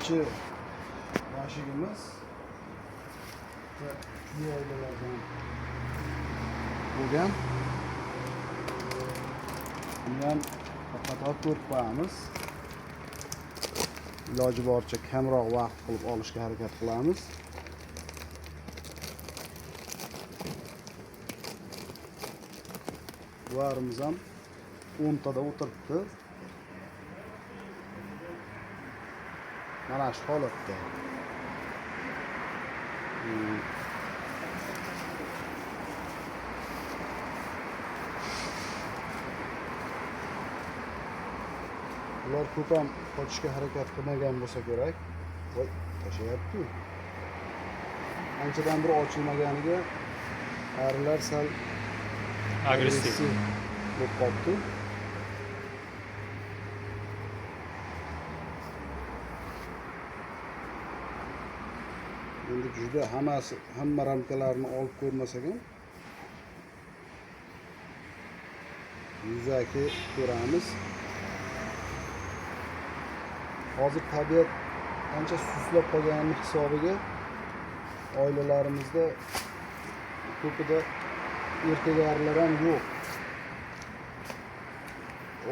birinchi mashigimiz va kuchli oilalardan bo'lgan. Bundan faqat ko'rib qo'yamiz. Iloji boricha kamroq vaqt qilib olishga harakat qilamiz. Bularimiz ham 10 tada o'tiribdi. Mana shu holatda. Ular ko'p ham qochishga harakat qilmagan bo'lsa kerak. Voy, tashlayapti. Anchadan bir ochilmaganiga arilar sal agressiv bo'lib qoldi. Endi juda hamma ramkalarni olib ko'rmasak ham yuzaki ko'ramiz. Hozir tabiat ancha suslab qolgani hisobiga oilalarimizda ko'pida erkak arilar ham yo'q.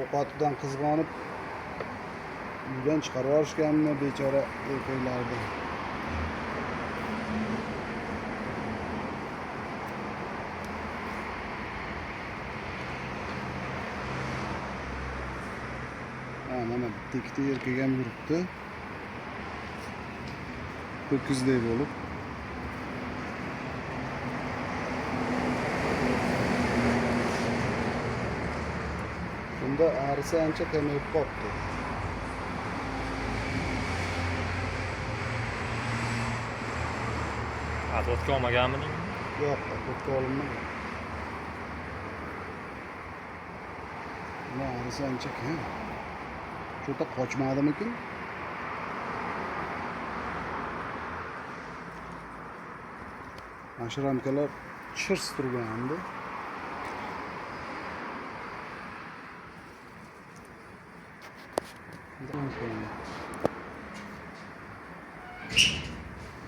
Ovqatidan qizg'onib uydan chiqarib yuborishganmi bechora erkaklarni. Mana bitta ikkita erkak ham yuribdi. Ho'kizdek bo'lib. Bunda arisi ancha kamayib qolibdi. Atvatga olmaganmi? Yo'q, atvatga olinmagan. Mana arisi ancha kam. Cho'ta qochmadimikin? Mana shu ramkalar chirs turgandi.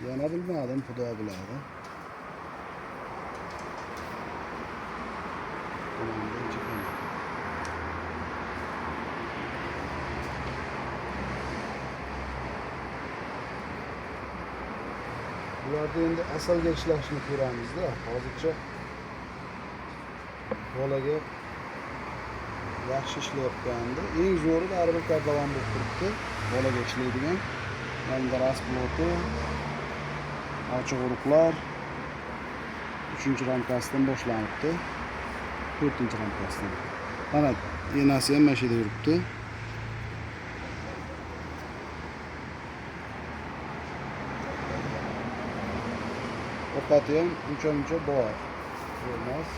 Yana bilmadim, xudo biladi. Bularda endi asalga ishlashni ko'ramizda. Hozircha bolaga yaxshi ishlayotgandi. Eng zo'ri baribir kardavan bo'lib turibdi. Bolaga ishlaydigan. Mana rasploti, ochiq urug'lar 3-ramkasidan boshlanibdi. 4-ramkasidan. Mana enasi ham mana shu yerda yuribdi. Ovqati ham uncha bor. Emas.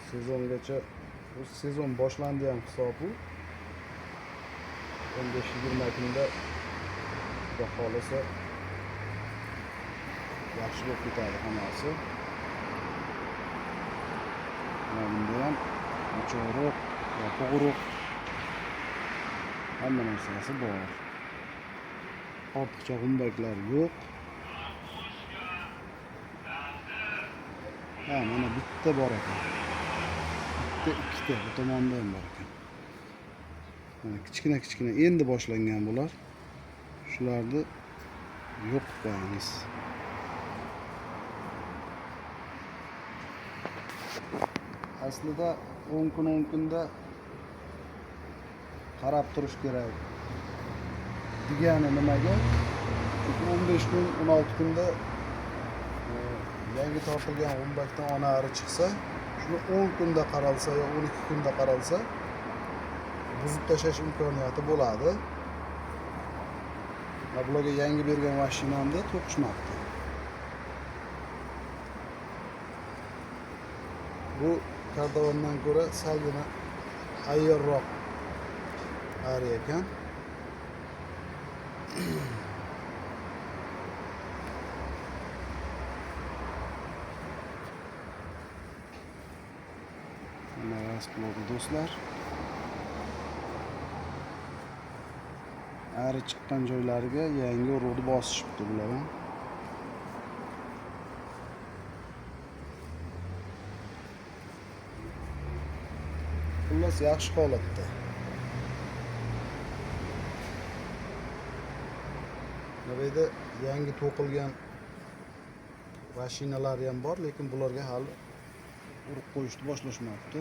Sezongacha, bu sezon boshlandi ham hisob bu. 15-20 kunda xudo xolasa yaxshi bo'lib ketadi hammasi. Mana bunda ham ochiq, yopiq urug' hamma narsasi bor. Ortiqcha g'umbaklar yo'q. Mana bitta bor ekan. Bitta, ikkita bu tomonda ham bor ekan. Mana kichkina endi boshlangan bular. Shularni yo'q qo'yamiz. Aslida 10 kunda qarab turish kerak. Degani nimaga? Chunki 15 kun, 16 kunda yangi tortilgan g'umbakdan ona ari chiqsa, shuni 10 kunda qaralsa yo 12 kunda qaralsa buzib tashlash imkoniyati bo'ladi. Bularga yangi bergan mashinamda to'qishmabdi. Bu kardavandan ko'ra salgina ayyorroq ari ekan. Mana rasplodi do'stlar. ayri chiqqan joylariga yangi urug'ni bosishibdi bular ham. Xullas yaxshi holatda. Bu yerda yangi to'qilgan mashinalar ham bor, lekin bularga hali urug' qo'yishni boshlashmabdi.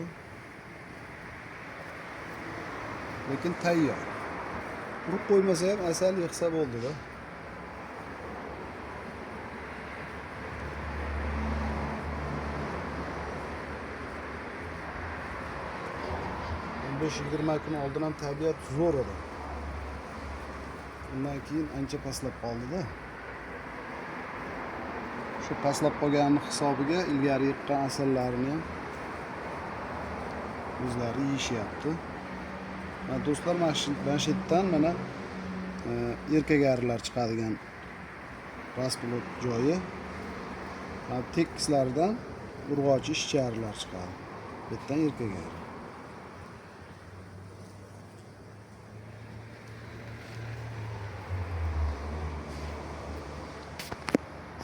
Lekin tayyor. Urug' qo'ymasa ham asal yig'sa bo'ldi-da. Besh 20 kun oldin ham tabiat zo'r edi. Undan keyin ancha pastlab qoldi-da. Shu pastlab qolgani hisobiga ilgari yiqqan asallarini ham o'zlari yeyishyapti. Mana do'stlar, mana shu yerdan mana erkagarilar chiqadigan rasplot joyi. Mana tekislaridan urg'ochi ishcharilar chiqadi. Bu yerdan erkagari.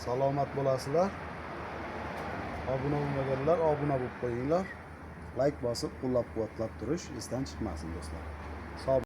Salomat bo'lasizlar. Obuna bo'lmaganlar obuna bo'lib qo'yinglar. Like bosib, qo'llab-quvvatlab turish esdan chiqmasin do'stlar.